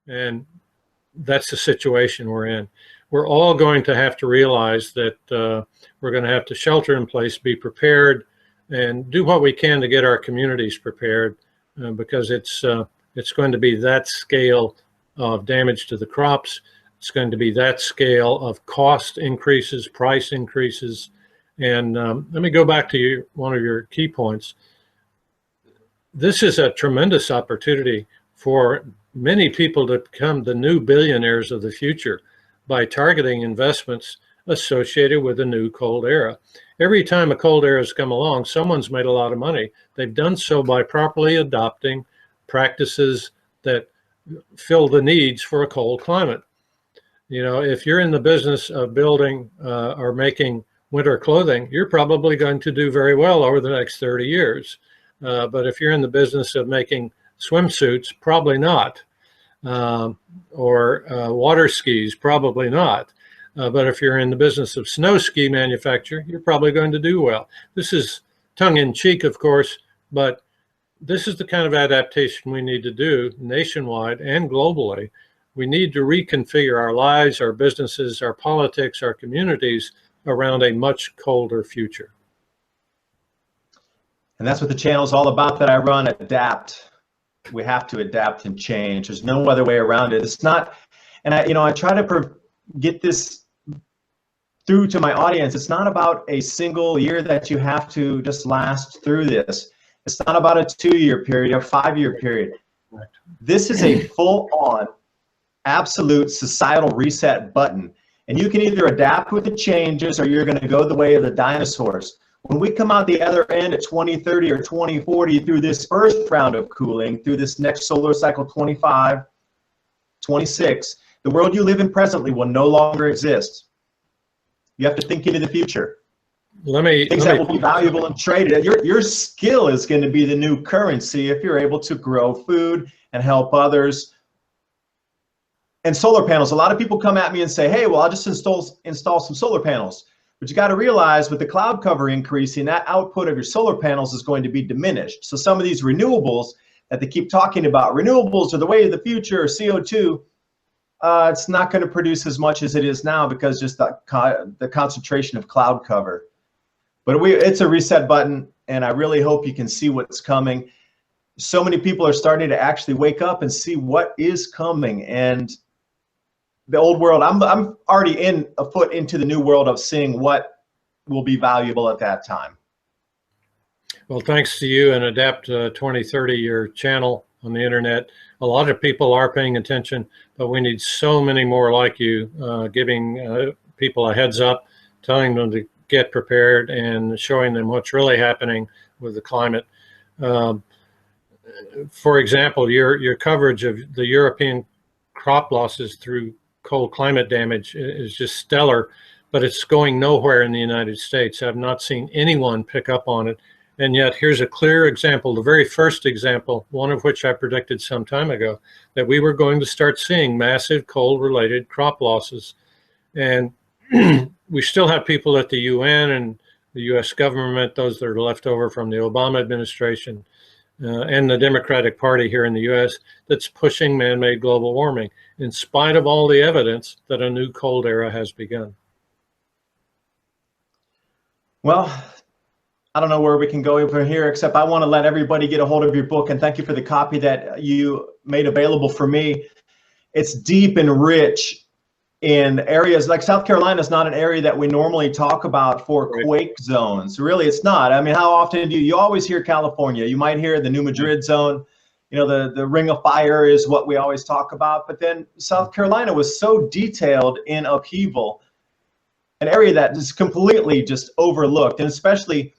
And that's the situation we're in. We're all going to have to realize that we're going to have to shelter in place, be prepared, and do what we can to get our communities prepared, because it's going to be that scale of damage to the crops. It's going to be that scale of cost increases, price increases. And let me go back to one of your key points. This is a tremendous opportunity for many people to become the new billionaires of the future by targeting investments associated with a new cold era. Every time a cold era has come along, someone's made a lot of money. They've done so by properly adopting practices that fill the needs for a cold climate. You know, if you're in the business of building or making winter clothing, you're probably going to do very well over the next 30 years. But if you're in the business of making swimsuits, probably not. Or water skis, probably not. But if you're in the business of snow ski manufacture, you're probably going to do well. This is tongue-in-cheek, of course, but this is the kind of adaptation we need to do nationwide and globally. We need to reconfigure our lives, our businesses, our politics, our communities around a much colder future. And that's what the channel is all about that I run, adapt. We have to adapt and change. There's no other way around it. It's not, and I try to get this through to my audience. It's not about a single year that you have to just last through this. It's not about a 2-year period, a 5-year period. Right. This is a full-on, absolute societal reset button. And you can either adapt with the changes or you're going to go the way of the dinosaurs. When we come out the other end at 2030 or 2040 through this first round of cooling, through this next solar cycle 25, 26, the world you live in presently will no longer exist. You have to think into the future. Things that will be valuable and traded. Your skill is going to be the new currency if you're able to grow food and help others. And solar panels, a lot of people come at me and say, hey, well, I'll just install some solar panels. But you got to realize with the cloud cover increasing, that output of your solar panels is going to be diminished. So some of these renewables that they keep talking about, renewables are the way of the future, CO2, it's not going to produce as much as it is now because just the concentration of cloud cover. But it's a reset button, and I really hope you can see what's coming. So many people are starting to actually wake up and see what is coming. And the old world, I'm already a foot into the new world of seeing what will be valuable at that time. Well, thanks to you and Adapt 2030, your channel on the internet. A lot of people are paying attention, but we need so many more like you, giving people a heads up, telling them to get prepared and showing them what's really happening with the climate. For example, your coverage of the European crop losses through cold climate damage is just stellar, but it's going nowhere in the United States. I've not seen anyone pick up on it. And yet here's a clear example, the very first example, one of which I predicted some time ago, that we were going to start seeing massive cold-related crop losses. And we still have people at the UN and the US government, those that are left over from the Obama administration, and the Democratic Party here in the US, that's pushing man-made global warming, in spite of all the evidence that a new cold era has begun. Well, I don't know where we can go from here, except I want to let everybody get a hold of your book, and thank you for the copy that you made available for me. It's deep and rich in areas like South Carolina is not an area that we normally talk about for quake zones. Really, it's not. I mean, how often do you always hear California? You might hear the New Madrid zone. You know, the Ring of Fire is what we always talk about. But then South Carolina was so detailed in upheaval, an area that is completely just overlooked, and especially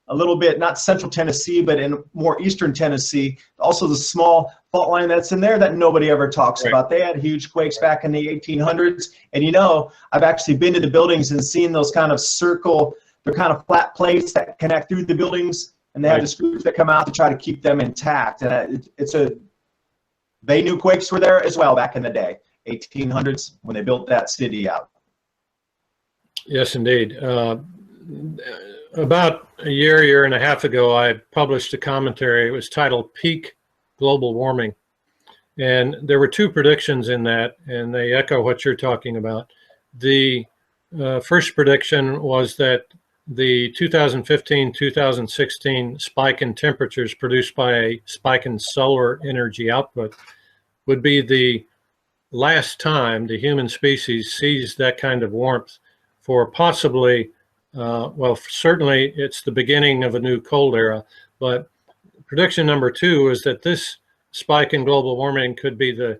a little bit, not central Tennessee, but in more eastern Tennessee, also the small fault line that's in there that nobody ever talks about. They had huge quakes back in the 1800s. And, you know, I've actually been to the buildings and seen those kind of they're kind of flat plates that connect through the buildings, and they have the screws that come out to try to keep them intact. And they knew quakes were there as well back in the day, 1800s, when they built that city out. Yes, indeed. About a year and a half ago, I published a commentary. It was titled Peak Global Warming. And there were two predictions in that, and they echo what you're talking about. The first prediction was that the 2015-2016 spike in temperatures produced by a spike in solar energy output would be the last time the human species sees that kind of warmth for possibly, well, certainly it's the beginning of a new cold era. But prediction number two is that this spike in global warming could be the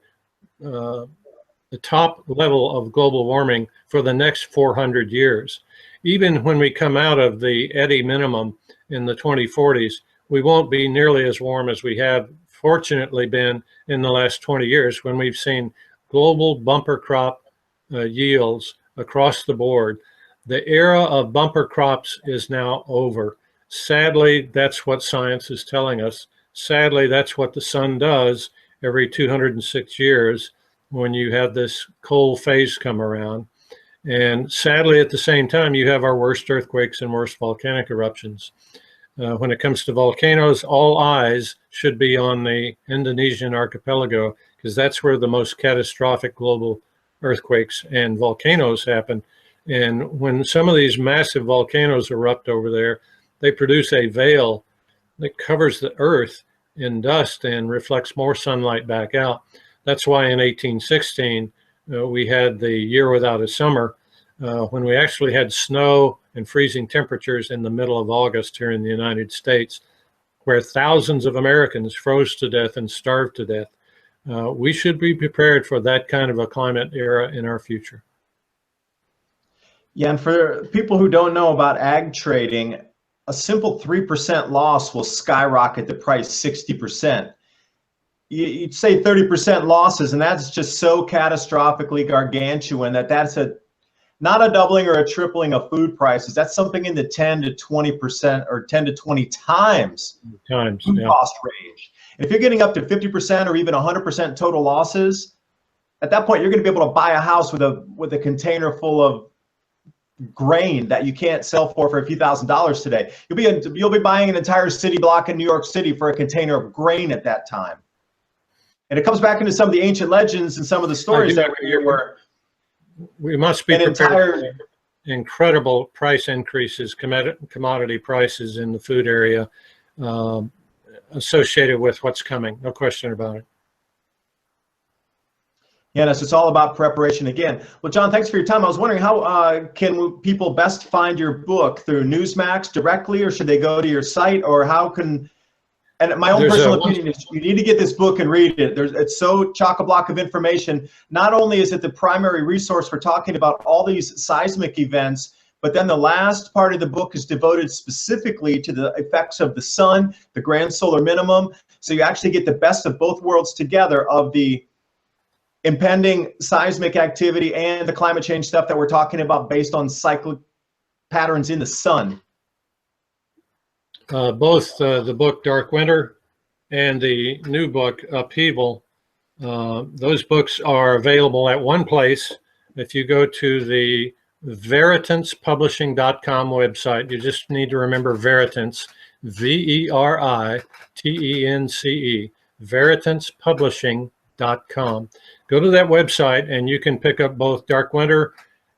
top level of global warming for the next 400 years. Even when we come out of the Eddy minimum in the 2040s, we won't be nearly as warm as we have fortunately been in the last 20 years, when we've seen global bumper crop yields across the board. The era of bumper crops is now over. Sadly, that's what science is telling us. Sadly, that's what the sun does every 206 years when you have this cold phase come around. And sadly, at the same time, you have our worst earthquakes and worst volcanic eruptions. When it comes to volcanoes, all eyes should be on the Indonesian archipelago, because that's where the most catastrophic global earthquakes and volcanoes happen. And when some of these massive volcanoes erupt over there, they produce a veil that covers the earth in dust and reflects more sunlight back out. That's why in 1816, we had the year without a summer, when we actually had snow and freezing temperatures in the middle of August here in the United States, where thousands of Americans froze to death and starved to death. We should be prepared for that kind of a climate era in our future. Yeah, and for people who don't know about ag trading, a simple 3% loss will skyrocket the price 60%. You'd say 30% losses, and that's just so catastrophically gargantuan that that's not a doubling or a tripling of food prices. That's something in the 10 to 20% or 10 to 20 times food cost range. And if you're getting up to 50% or even 100% total losses, at that point, you're going to be able to buy a house with a container full of grain that you can't sell for a few $1,000s today. You'll be buying an entire city block in New York City for a container of grain at that time. And it comes back into some of the ancient legends and some of the stories that we hear where we must be prepared for incredible price increases, commodity prices in the food area associated with what's coming. No question about it. Yeah, it's all about preparation again. Well, John, thanks for your time. I was wondering, how can people best find your book? Through Newsmax directly, or should they go to your site, or how can? And my own personal opinion is you need to get this book and read it. It's so chock-a-block of information. Not only is it the primary resource for talking about all these seismic events, but then the last part of the book is devoted specifically to the effects of the sun, the grand solar minimum. So you actually get the best of both worlds together, of the impending seismic activity and the climate change stuff that we're talking about based on cyclic patterns in the sun. Both the book Dark Winter and the new book Upheaval, those books are available at one place. If you go to the veritanspublishing.com website, you just need to remember Veritance, V-E-R-I-T-E-N-C-E, veritanspublishing.com. Go to that website and you can pick up both Dark Winter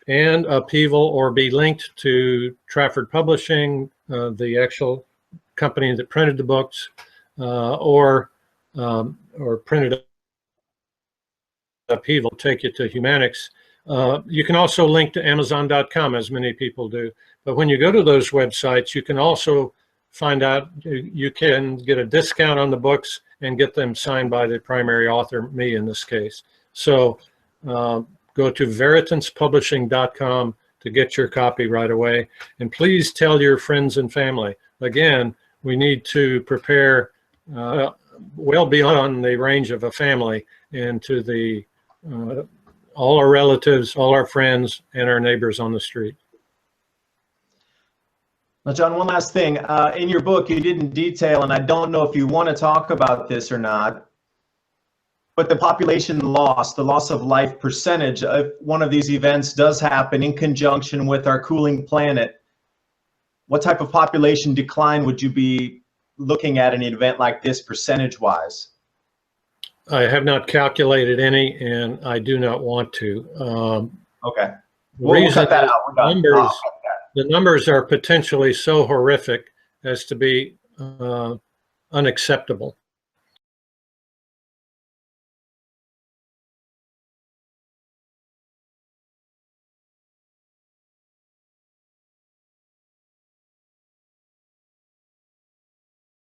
and Upheaval, or be linked to Trafford Publishing, the actual company that printed the books, or printed Upheaval, take you to Humanics. You can also link to Amazon.com, as many people do. But when you go to those websites, you can also find out you can get a discount on the books and get them signed by the primary author, me in this case. So go to veritanspublishing.com to get your copy right away. And please tell your friends and family. Again, we need to prepare well beyond the range of a family, and to the all our relatives, all our friends, and our neighbors on the street. Now, John, one last thing. In your book, you didn't detail, and I don't know if you want to talk about this or not, but the population loss, the loss of life percentage of one of these events does happen in conjunction with our cooling planet. What type of population decline would you be looking at in an event like this, percentage-wise? I have not calculated any, and I do not want to. Okay. The We'll reason cut that is out. We're done. the numbers are potentially so horrific as to be unacceptable.